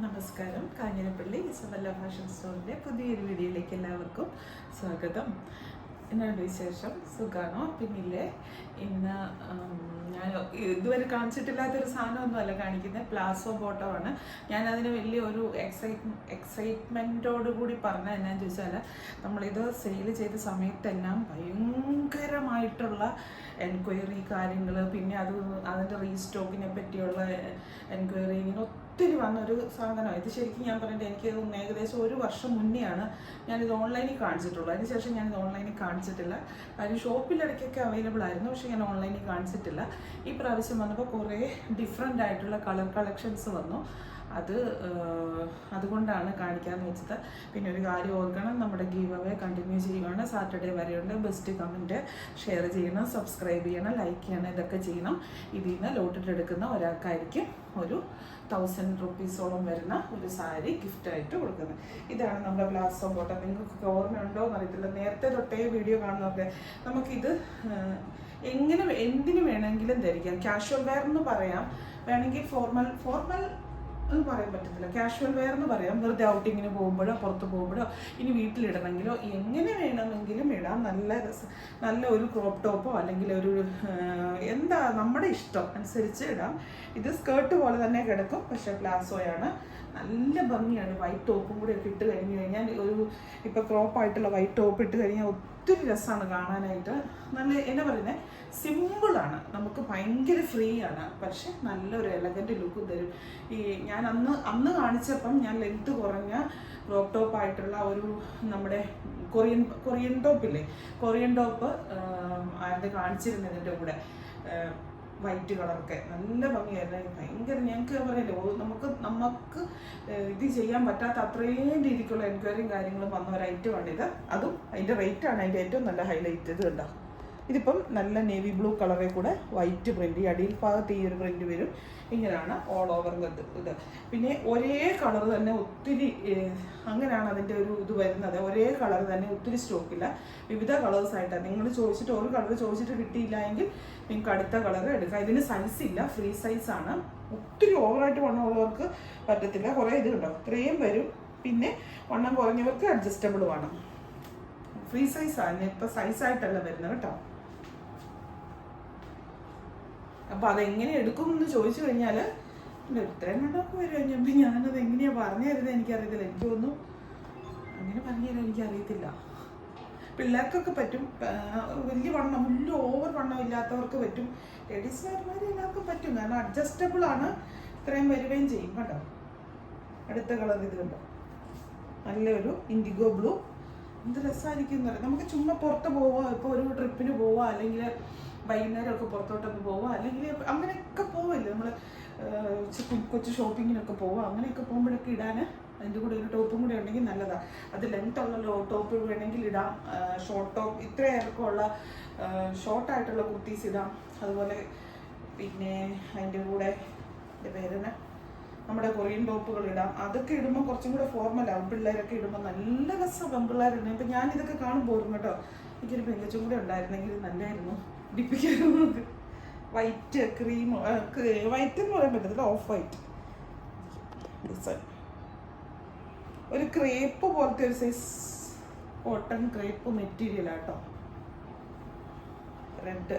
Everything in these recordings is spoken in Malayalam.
നമസ്കാരം. കാഞ്ഞിരപ്പള്ളി ഇസബല്ല ഫാഷൻ സ്റ്റോറിൻ്റെ പുതിയൊരു വീഡിയോയിലേക്ക് എല്ലാവർക്കും സ്വാഗതം. എന്നാണ് വിശേഷം? സുഖാണോ? പിന്നില്ലേ, ഇന്ന് ഞാൻ ഇതുവരെ കാണിച്ചിട്ടില്ലാത്തൊരു സാധനമൊന്നുമല്ല കാണിക്കുന്നത്. പ്ലാസോ ബോട്ടോ ആണ്. ഞാനതിന് വലിയൊരു എക്സൈറ്റ്മെൻറ്റോടുകൂടി പറഞ്ഞാൽ എന്നാന്ന് ചോദിച്ചാൽ, നമ്മളിത് സെയിൽ ചെയ്ത സമയത്തെല്ലാം ഭയങ്കരമായിട്ടുള്ള എൻക്വയറി കാര്യങ്ങൾ, പിന്നെ അതിൻ്റെ റീസ്റ്റോക്കിനെ പറ്റിയുള്ള എൻക്വയറി, ഇങ്ങനെ ഒത്തിരി വന്നൊരു സാധനമാണ് ഇത്. ശരിക്കും ഞാൻ പറഞ്ഞിട്ട് എനിക്ക് ഏകദേശം 1 വർഷം മുന്നെയാണ് ഞാനിത് ഓൺലൈനിൽ കാണിച്ചിട്ടുള്ളൂ. അതിനുശേഷം ഞാനിത് ഓൺലൈനിൽ കാണിച്ചിട്ടില്ല. കാര്യം ഷോപ്പിലിടയ്ക്കൊക്കെ അവൈലബിൾ ആയിരുന്നു, പക്ഷേ ഞാൻ ഓൺലൈനിൽ കാണിച്ചിട്ടില്ല. ഈ പ്രാവശ്യം വന്നപ്പോൾ കുറേ ഡിഫറെൻ്റ് ആയിട്ടുള്ള കളർ കളക്ഷൻസ് വന്നു. അതുകൊണ്ടാണ് കാണിക്കാമെന്ന് വെച്ചത്. പിന്നെ ഒരു കാര്യം ഓർക്കണം, നമ്മുടെ ഗീവ് അവേ കണ്ടിന്യൂ ചെയ്യുകയാണ്. സാറ്റർഡേ വരെയുണ്ട്. ബെസ്റ്റ് കമൻറ്റ്, ഷെയർ ചെയ്യണം, സബ്സ്ക്രൈബ് ചെയ്യണം, ലൈക്ക് ചെയ്യണം, ഇതൊക്കെ ചെയ്യണം. ഇതിൽ നിന്ന് ലോട്ടിട്ടെടുക്കുന്ന ഒരാൾക്കായിരിക്കും ഒരു 1000 റുപ്പീസോളം വരുന്ന ഒരു സാരി ഗിഫ്റ്റായിട്ട് കൊടുക്കുന്നത്. ഇതാണ് നമ്മുടെ പ്ലാസോ ബോട്ടം. നിങ്ങൾക്ക് ഓർമ്മയുണ്ടോ എന്നറിയത്തില്ല, നേരത്തെ തൊട്ടേ വീഡിയോ കാണുന്നതൊക്കെ. നമുക്കിത് എങ്ങനെ എന്തിനു വേണമെങ്കിലും ധരിക്കാം. കാഷ്വൽ വെയർ എന്ന് പറയാം, വേണമെങ്കിൽ ഫോർമൽ എന്ന് പറയാൻ പറ്റത്തില്ല, കാഷ്വൽ വെയർ എന്ന് പറയാം. വെറുതെ ഔട്ടിങ്ങിന് പോകുമ്പോഴോ പുറത്ത് പോകുമ്പോഴോ ഇനി വീട്ടിലിടണമെങ്കിലോ എങ്ങനെ വേണമെങ്കിലും ഇടാം. നല്ല ഒരു ക്രോപ്പ് ടോപ്പോ അല്ലെങ്കിൽ ഒരു എന്താ നമ്മുടെ ഇഷ്ടം അനുസരിച്ച് ഇടാം. ഇത് സ്കേർട്ട് പോലെ തന്നെ കിടക്കും, പക്ഷേ പ്ലാസോയാണ്. നല്ല ഭംഗിയാണ്. വൈറ്റ് ടോപ്പും കൂടി ഒക്കെ ഇട്ട് കഴിഞ്ഞ് കഴിഞ്ഞാൽ, ഇപ്പോൾ ക്രോപ്പായിട്ടുള്ള വൈറ്റ് ടോപ്പ് ഇട്ട് കഴിഞ്ഞാൽ ഒത്തിരി രസമാണ് കാണാനായിട്ട്. നല്ല എന്നാ പറയുന്നത്, സിമ്പിളാണ്, നമുക്ക് ഭയങ്കര ഫ്രീ ആണ്, പക്ഷെ നല്ലൊരു എലഗൻറ്റ് ലുക്ക് തരും. ഈ ഞാൻ അന്ന് കാണിച്ചപ്പം ഞാൻ ലെങ്ത് കുറഞ്ഞ ക്രോപ്പ് ടോപ്പ് ആയിട്ടുള്ള ഒരു നമ്മുടെ കൊറിയൻ ടോപ്പില്ലേ, കൊറിയൻ ടോപ്പ് അത് കാണിച്ചിരുന്നതിൻ്റെ കൂടെ വൈറ്റ് കളറൊക്കെ നല്ല ഭംഗിയായിരുന്നു. ഭയങ്കര ഞങ്ങൾക്ക് പറയല്ലോ, നമുക്ക് ഇത് ചെയ്യാൻ പറ്റാത്ത അത്രയും രീതിക്കുള്ള എൻക്വയറിയും കാര്യങ്ങളും വന്ന ഒരു ഐറ്റമാണിത്. അതും അതിൻ്റെ റേറ്റാണ് അതിൻ്റെ ഏറ്റവും നല്ല ഹൈലൈറ്റ്. ഇത് കണ്ടോ, ഇതിപ്പം നല്ല നേവി ബ്ലൂ കളറിൽ കൂടെ വൈറ്റ് പ്രിൻ്റ്, ഈ അടിയിൽ ഭാഗത്ത് ഈ ഒരു പ്രിൻ്റ് വരും. ഇങ്ങനെയാണ് ഓൾ ഓവർ ഇത്. പിന്നെ ഒരേ കളർ തന്നെ ഒത്തിരി, അങ്ങനെയാണ് അതിൻ്റെ ഒരു ഇത് വരുന്നത്. ഒരേ കളർ തന്നെ ഒത്തിരി സ്റ്റോക്കില്ല, വിവിധ കളേഴ്സായിട്ടാണ്. നിങ്ങൾ ചോദിച്ചിട്ട് ഒരു കളർ ചോദിച്ചിട്ട് കിട്ടിയില്ല എങ്കിൽ നിങ്ങൾക്ക് അടുത്ത കളർ എടുക്കാം. ഇതിന് സൈസ് ഇല്ല, ഫ്രീ സൈസാണ്. ഒത്തിരി ഓവറായിട്ട് വണ്ണം ഉള്ളവർക്ക് പറ്റത്തില്ല. കുറേ ഇത് കണ്ടോ, ഇത്രയും വരും. പിന്നെ വണ്ണം കുറഞ്ഞവർക്ക് അഡ്ജസ്റ്റബിൾ വേണം. ഫ്രീ സൈസാണ്, ഇപ്പം സൈസായിട്ടല്ല വരുന്നത് കേട്ടോ. അപ്പോൾ അതെങ്ങനെ എടുക്കുമെന്ന് ചോദിച്ചു കഴിഞ്ഞാൽ ഇത്രയും കണ്ടൊക്കെ വരും കഴിഞ്ഞപ്പോൾ ഞാനത് എങ്ങനെയാണ് പറഞ്ഞു തരുന്നത് എനിക്കറിയത്തില്ല. എനിക്കൊന്നും അങ്ങനെ പറഞ്ഞു തരാൻ എനിക്കറിയത്തില്ല. പിള്ളേർക്കൊക്കെ പറ്റും, വലിയ വണ്ണം ഓവർ വണ്ണം ഇല്ലാത്തവർക്ക് പറ്റും, ലേഡീസ്മാർ എല്ലാവർക്കും പറ്റും. കാരണം അഡ്ജസ്റ്റബിൾ ആണ്, ഇത്രയും വരികയും ചെയ്യും കേട്ടോ. അടുത്ത കളർ ഇത് കണ്ടോ, നല്ലൊരു ഇൻഡിഗോ ബ്ലൂ. എന്ത് രസമായിരിക്കും എന്ന് പറയാം. നമുക്ക് ചുമ്മാ പുറത്ത് പോവുക, ഇപ്പോൾ ഒരു ട്രിപ്പിന് പോവുക, അല്ലെങ്കിൽ വൈകുന്നേരമൊക്കെ പുറത്തോട്ടൊക്കെ പോവുക, അല്ലെങ്കിൽ അങ്ങനെയൊക്കെ പോവില്ല നമ്മൾ, കൊച്ചു ഷോപ്പിങ്ങിനൊക്കെ പോവുക, അങ്ങനെയൊക്കെ പോകുമ്പോഴൊക്കെ ഇടാൻ അതിൻ്റെ കൂടെ ഒരു ടോപ്പും കൂടെ ഉണ്ടെങ്കിൽ നല്ലതാണ്. അത് ലെങ്ത് ഉള്ള ടോപ്പ് വേണമെങ്കിൽ ഇടാം, ഷോർട്ട് ടോപ്പ് ഇത്ര ഇറക്കമുള്ള ഷോർട്ടായിട്ടുള്ള കുർത്തീസ് ഇടാം. അതുപോലെ പിന്നെ അതിൻ്റെ കൂടെ എൻ്റെ പേരെന്നെ നമ്മുടെ കൊറിയൻ ടോപ്പുകൾ ഇടാം. അതൊക്കെ ഇടുമ്പോൾ കുറച്ചും കൂടെ ഫോർമലാവും. പിള്ളേരൊക്കെ ഇടുമ്പോൾ നല്ല രസം. പെൺപിള്ളേരുണ്ട്. ഇപ്പം ഞാനിതൊക്കെ കാണുമ്പോൾ ഓർമ്മ കേട്ടോ, എനിക്കൊരു പെങ്കച്ചും കൂടെ ഉണ്ടായിരുന്നെങ്കിൽ നല്ലതായിരുന്നു. ഇടിപ്പിക്കാറുണ്ട്. വൈറ്റ് ക്രീം, വൈറ്റ് എന്ന് പറയാൻ പറ്റത്തില്ല, ഓഫ് വൈറ്റ് ഡിസൈൻ, ഒരു ക്രേപ്പ് പോലത്തെ ഒരു സൈസ് കോട്ടൺ ക്രേപ്പ് മെറ്റീരിയലാട്ടോ. റെഡ്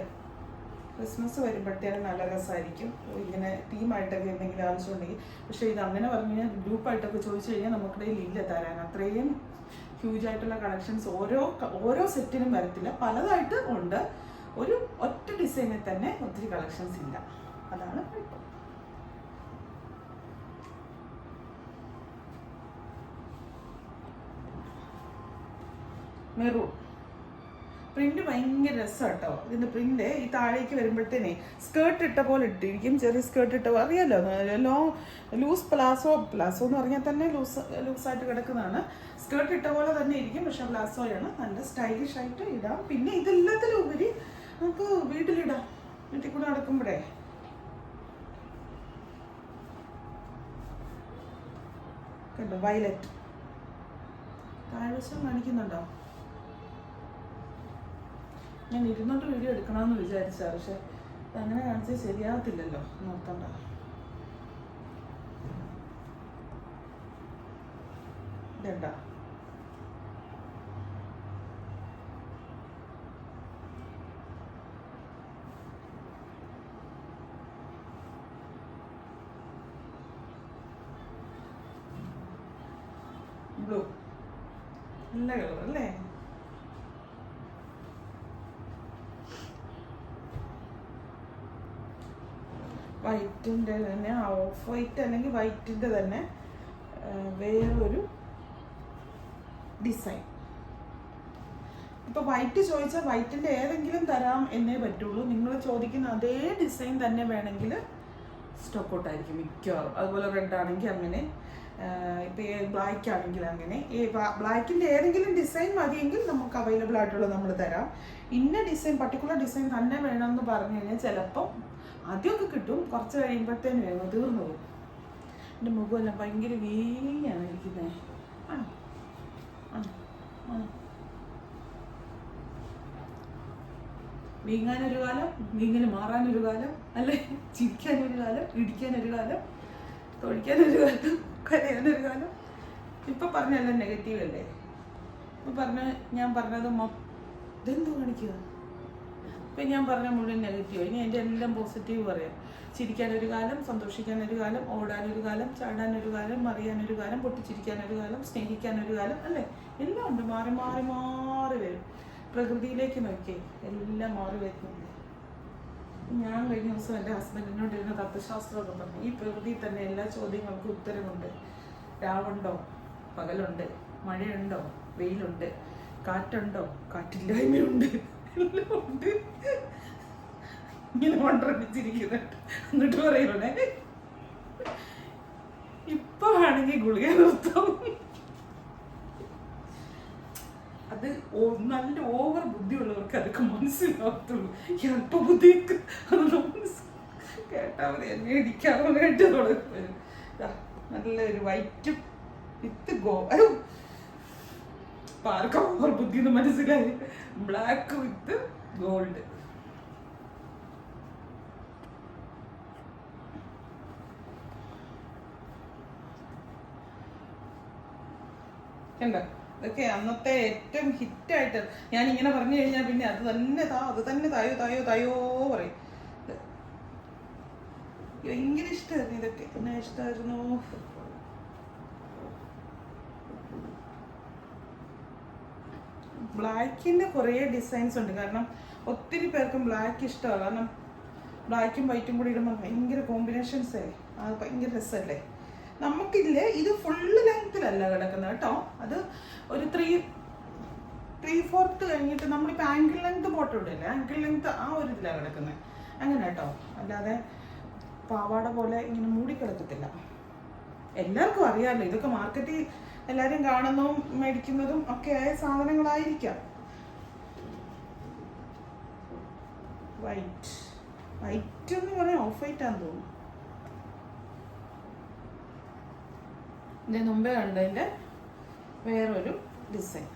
ക്രിസ്മസ് വരുമ്പോഴത്തേനും നല്ല രസമായിരിക്കും. ഇങ്ങനെ ടീമായിട്ടൊക്കെ എന്തെങ്കിലും ആവശ്യമുണ്ടെങ്കിൽ. പക്ഷേ ഇത് അങ്ങനെ പറഞ്ഞു കഴിഞ്ഞാൽ ഗ്രൂപ്പായിട്ടൊക്കെ ചോദിച്ചു കഴിഞ്ഞാൽ നമുക്കിടയിൽ ഇല്ല തരാൻ. അത്രയും ഹ്യൂജായിട്ടുള്ള കളക്ഷൻസ് ഓരോ സെറ്റിനും വരത്തില്ല, പലതായിട്ട് ഉണ്ട്. ഒരു ഒറ്റ ഡിസൈനിൽ തന്നെ ഒത്തിരി കളക്ഷൻസ് ഇല്ല, അതാണ് കുഴപ്പം. മെറൂൺ പ്രിന്റ് ഭയങ്കര രസം കേട്ടോ. ഇതിൻ്റെ പ്രിന്റ് ഈ താഴേക്ക് വരുമ്പോഴത്തേനെ സ്കേർട്ട് ഇട്ട പോലെ ഇട്ടിരിക്കും, ചെറിയ സ്കേർട്ട് ഇട്ട, അറിയാലോ, ലൂസ് പ്ലാസോ എന്ന് പറഞ്ഞാൽ തന്നെ ലൂസായിട്ട് കിടക്കുന്നതാണ്. സ്കേർട്ട് ഇട്ട പോലെ തന്നെ ഇരിക്കും, പക്ഷെ പ്ലാസോയാണ്. നല്ല സ്റ്റൈലിഷ് ആയിട്ട് ഇടാം. പിന്നെ ഇതെല്ലാത്തിലും ഉപരി നമുക്ക് വീട്ടിലിടാം, വീട്ടിൽ കൂടെ നടക്കുമ്പോഴേ. കണ്ടോ, വയലറ്റ് താഴ്വശം കാണിക്കുന്നുണ്ടോ? ഞാൻ ഇരുന്നോട്ട് വീഡിയോ എടുക്കണമെന്ന് വിചാരിച്ചാ, പക്ഷെ അങ്ങനെ കാണിച്ചാൽ ശരിയാകത്തില്ലല്ലോ, നോക്കണ്ട. ഇതേണ്ട, ബ്ലൂ, നല്ല കളർ അല്ലേ? വൈറ്റിൻ്റെ തന്നെ ഓഫ് വൈറ്റ് അല്ലെങ്കിൽ വൈറ്റിൻ്റെ തന്നെ വേറൊരു ഡിസൈൻ. ഇപ്പോൾ വൈറ്റ് ചോദിച്ചാൽ വൈറ്റിൻ്റെ ഏതെങ്കിലും തരാം എന്നേ പറ്റുള്ളൂ. നിങ്ങൾ ചോദിക്കുന്ന അതേ ഡിസൈൻ തന്നെ വേണമെങ്കിൽ സ്റ്റോക്ക് ഔട്ട് ആയിരിക്കും മിക്കവാറും. അതുപോലെ റെഡ് ആണെങ്കിൽ അങ്ങനെ, ഇപ്പോൾ ബ്ലാക്ക് ആണെങ്കിൽ അങ്ങനെ. ഈ ബ്ലാക്കിൻ്റെ ഏതെങ്കിലും ഡിസൈൻ മതിയെങ്കിൽ നമുക്ക് അവൈലബിൾ ആയിട്ടുള്ള നമ്മൾ തരാം. ഇന്ന ഡിസൈൻ പർട്ടിക്കുലർ ഡിസൈൻ തന്നെ വേണമെന്ന് പറഞ്ഞു കഴിഞ്ഞാൽ ചിലപ്പം ആദ്യമൊക്കെ കിട്ടും, കുറച്ച് കഴിയുമ്പോഴത്തേന് വേഗം തീർന്നു പോകും. എൻ്റെ മുഖമെല്ലാം ഭയങ്കര വീങ്ങാണ് ഇരിക്കുന്നത്. ആ ആ ആ വീങ്ങാനൊരു കാലം, വീങ്ങൽ മാറാനൊരു കാലം, അല്ലേ? ചിരിക്കാനൊരു കാലം, ഇടിക്കാനൊരു കാലം, തൊഴിക്കാനൊരു കാലം, കരയാനൊരു കാലം. ഇപ്പം പറഞ്ഞല്ല നെഗറ്റീവ് അല്ലേ? ഇപ്പം ഞാൻ പറഞ്ഞത് ഇതെന്തോ കാണിക്കുക. ഇപ്പം ഞാൻ പറഞ്ഞ മുഴുവൻ നെഗറ്റീവ്. ഇനി എൻ്റെ എല്ലാം പോസിറ്റീവ് പറയാം. ചിരിക്കാനൊരു കാലം, സന്തോഷിക്കാനൊരു കാലം, ഓടാനൊരു കാലം, ചാടാനൊരു കാലം, മറിയാനൊരു കാലം, പൊട്ടിച്ചിരിക്കാനൊരു കാലം, സ്നേഹിക്കാനൊരു കാലം, അല്ലേ? എല്ലാം ഉണ്ട്. മാറി മാറി മാറി വരും. പ്രകൃതിയിലേക്ക് നോക്കിയേ, എല്ലാം മാറി വരുന്നുണ്ട്. ഞാൻ കഴിഞ്ഞ ദിവസം എൻ്റെ ഹസ്ബൻഡിനോട് ഇരുന്ന തത്വശാസ്ത്രമൊക്കെ പറഞ്ഞു. ഈ പ്രകൃതിയിൽ തന്നെ എല്ലാ ചോദ്യങ്ങൾക്കും ഉത്തരമുണ്ട്. രാവുണ്ടോ, പകലുണ്ട്, മഴയുണ്ടോ, വെയിലുണ്ട്, കാറ്റുണ്ടോ, കാറ്റില്ലായ്മയുണ്ട്, എല്ലാം ഉണ്ട്. ഇങ്ങനെ കൊണ്ടിരിക്കുന്നുണ്ട്. എന്നിട്ട് പറയണേ ഇപ്പൊ ആണെങ്കിൽ ഗുളിക നിർത്തും. അത് നല്ല ഓവർ ബുദ്ധിയുള്ളവർക്ക് അതൊക്കെ മനസ്സിലാകത്തുള്ളൂ. ഈ അല്പ ബുദ്ധിക്ക് അതൊന്നും കേട്ടാ മതി. എന്നെ ഇടിക്കാൻ വേണ്ടി വരും. നല്ലൊരു വൈറ്റും വിത്ത് ആർക്കാ ഓവർ ബുദ്ധി എന്ന് മനസ്സിലായി. Black with gold. ഇതൊക്കെ അന്നത്തെ ഏറ്റവും ഹിറ്റായിട്ട് ഞാൻ ഇങ്ങനെ പറഞ്ഞു കഴിഞ്ഞാൽ പിന്നെ അത് തന്നെ തായോ പറയും. ഭയങ്കര ഇഷ്ടമായിരുന്നു ഇതൊക്കെ. എന്നെ ഇഷ്ടമായിരുന്നു. ബ്ലാക്കിൻ്റെ കുറേ ഡിസൈൻസ് ഉണ്ട്. കാരണം ഒത്തിരി പേർക്കും ബ്ലാക്ക് ഇഷ്ടമാണ്. കാരണം ബ്ലാക്കും വൈറ്റും കൂടി ഇടുമ്പോൾ ഭയങ്കര കോമ്പിനേഷൻസേ, അത് ഭയങ്കര രസമല്ലേ? നമുക്കില്ലേ ഇത് ഫുള്ള് ലെങ്ത്തിലല്ല കിടക്കുന്നത് കേട്ടോ. അത് ഒരു 3/4 കഴിഞ്ഞിട്ട് നമ്മളിപ്പോൾ ആങ്കിൾ ലെങ്ത് ഫോട്ടോ ഇടില്ലേ, ആങ്കിൾ ലെങ്ത് ആ ഒരു ഇതിലാണ് കിടക്കുന്നത്. അങ്ങനെ കേട്ടോ. അല്ലാതെ പാവാട പോലെ ഇങ്ങനെ മൂടിക്കിടക്കത്തില്ല. എല്ലാവർക്കും അറിയാമല്ലോ, ഇതൊക്കെ മാർക്കറ്റിൽ എല്ലാവരും കാണുന്നതും മേടിക്കുന്നതും ഒക്കെ ആയ സാധനങ്ങളായിരിക്കാം. വൈറ്റ് എന്ന് പറയാൻ ഓഫ് വൈറ്റാന്ന് തോന്നുന്നു. ഇതിന് മുമ്പേ കണ്ടതിൻ്റെ വേറൊരു ഡിസൈൻ.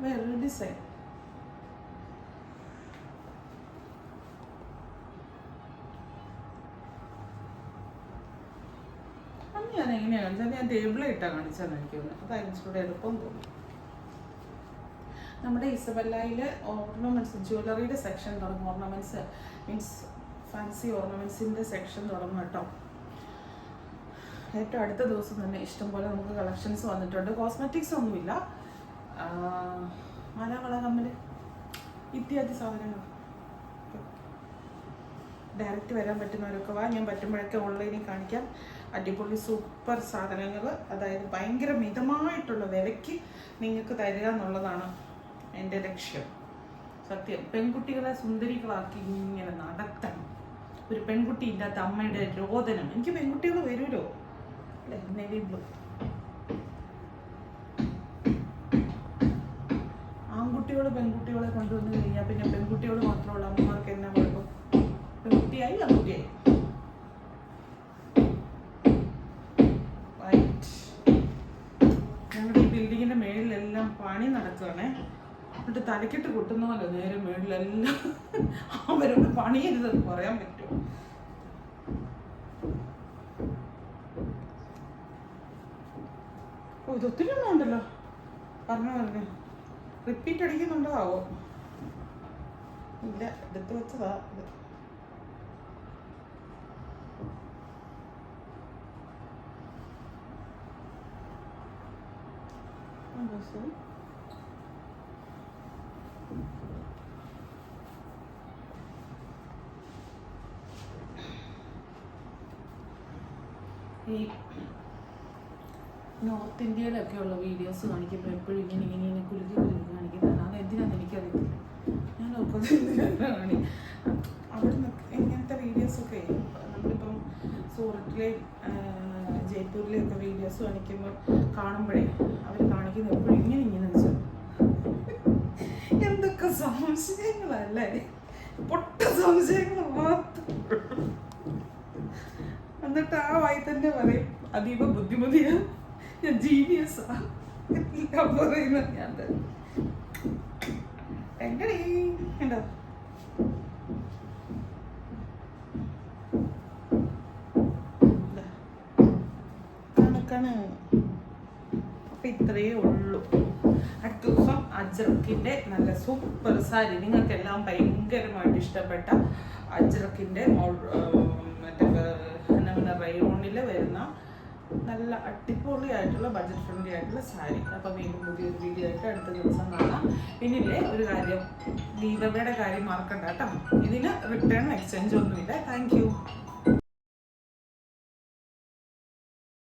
വേറൊരു ഡിസൈൻ. ഞാൻ എങ്ങനെയാണ് കാണിച്ചാൽ ഞാൻ ടേബിളിട്ടാണ് കാണിച്ചാന്ന് എനിക്ക് തോന്നുന്നു. അതായിരുന്നു കൂടെ എളുപ്പം തോന്നുന്നു. നമ്മുടെ ഇസബെല്ലയിൽ ഓർണമെൻറ്റ്സ്, ജ്വല്ലറിയുടെ സെക്ഷൻ തുടങ്ങും. ഓർണമെൻറ്റ്സ് മീൻസ് ഫാൻസി ഓർണമെൻറ്റ്സിൻ്റെ സെക്ഷൻ തുടങ്ങും കേട്ടോ. ഏറ്റവും അടുത്ത ദിവസം തന്നെ ഇഷ്ടംപോലെ നമുക്ക് കളക്ഷൻസ് വന്നിട്ടുണ്ട്. കോസ്മെറ്റിക്സ് ഒന്നുമില്ല, മാല, കമ്മൽ ഇത്യാദി സാധനങ്ങൾ. ഡയറക്റ്റ് വരാൻ പറ്റുന്നവരൊക്കെ വാ. ഞാൻ പറ്റുമ്പോഴൊക്കെ ഓൺലൈനിൽ കാണിക്കാം. അടിപൊളി സൂപ്പർ സാധനങ്ങൾ, അതായത് ഭയങ്കര മിതമായിട്ടുള്ള വിലയ്ക്ക് നിങ്ങൾക്ക് തരിക എന്നുള്ളതാണ് എൻ്റെ ലക്ഷ്യം. സത്യം, പെൺകുട്ടികളെ സുന്ദരികളാക്കി ഇങ്ങനെ നടത്തണം. ഒരു പെൺകുട്ടി ഇല്ലാത്ത അമ്മയുടെ രോദനം. എനിക്ക് പെൺകുട്ടികൾ വരുമല്ലോ അല്ലേ? Navy blue. ആൺകുട്ടികൾ പെൺകുട്ടികളെ കൊണ്ടുവന്ന് കഴിഞ്ഞാൽ പിന്നെ പെൺകുട്ടികൾ മാത്രമുള്ള അമ്മമാർക്ക് എന്നാ കുഴപ്പം? പെൺകുട്ടിയായി ആൺകുട്ടിയായി. വൈറ്റ്. ഞങ്ങളുടെ ഈ ബിൽഡിങ്ങിൻ്റെ മേളിലെല്ലാം പണി നടക്കുകയാണേ. എന്നിട്ട് തലക്കിട്ട് കൊട്ടുന്ന പോലെ നേരെ മേളിലെല്ലാം അവരോട് പണിയരുതെന്ന് പറയാൻ പറ്റുമോ? ഓ ഇതൊത്തിരി ഒന്നും ഉണ്ടല്ലോ. പറഞ്ഞു റിപ്പീറ്റ് അടിക്കുന്നുണ്ടോ ആവോ? ഇല്ല, എടുത്ത് വെച്ചതാ ഇത്. ഈ നോർത്ത് ഇന്ത്യയിലൊക്കെയുള്ള വീഡിയോസ് കാണിക്കുമ്പോൾ എപ്പോഴും ഇങ്ങനെ കുലുക്കി കാണിക്കുന്നതാണ്. അത് എന്തിനാണെന്ന് എനിക്കറിയത്തില്ല. ഞാൻ നോക്കുന്നത് കാണി അവിടെ നിന്ന് ഇങ്ങനത്തെ വീഡിയോസൊക്കെ നമ്മളിപ്പം സൂറത്തിലെയും ജയ്പൂരിലെയൊക്കെ വീഡിയോസ് കാണിക്കുമ്പോൾ കാണുമ്പോഴേ അവർ കാണിക്കുന്നത് എപ്പോഴും ഇങ്ങനെ വെച്ചാൽ എന്തൊക്കെ സംശയങ്ങളല്ലേ, പൊട്ട സംശയങ്ങൾ മാത്രം. എന്നിട്ട് ആ വായി തന്നെ പറയും അതീവ ബുദ്ധിമതിയാ, ഞാൻ ജീനിയസാ എല്ലാം പറയുന്നത് ഞാൻ തന്നെ. എങ്ങടീ ഉണ്ടോ കണക്കാണ്. അപ്പൊ ഇത്രയേ ഉള്ളൂ. അടുത്ത ദിവസം അജ്രക്കിന്റെ നല്ല സൂപ്പർ സാരി, നിങ്ങൾക്കെല്ലാം ഭയങ്കരമായിട്ട് ഇഷ്ടപ്പെട്ട അജ്രക്കിന്റെ മറ്റേ റയോണിൽ വരുന്ന നല്ല അടിപൊളിയായിട്ടുള്ള ബഡ്ജറ്റ് ഫ്രണ്ട്ലി ആയിട്ടുള്ള സാരി. അപ്പോൾ വീണ്ടും പുതിയൊരു വീഡിയോ ആയിട്ട് അടുത്ത ദിവസം കാണാം. പിന്നില്ലേ ഒരു കാര്യം, ഗീവയുടെ കാര്യം മറക്കണ്ട കേട്ടോ. ഇതിന് റിട്ടേൺ എക്സ്ചേഞ്ച് ഒന്നുമില്ല. Thank you.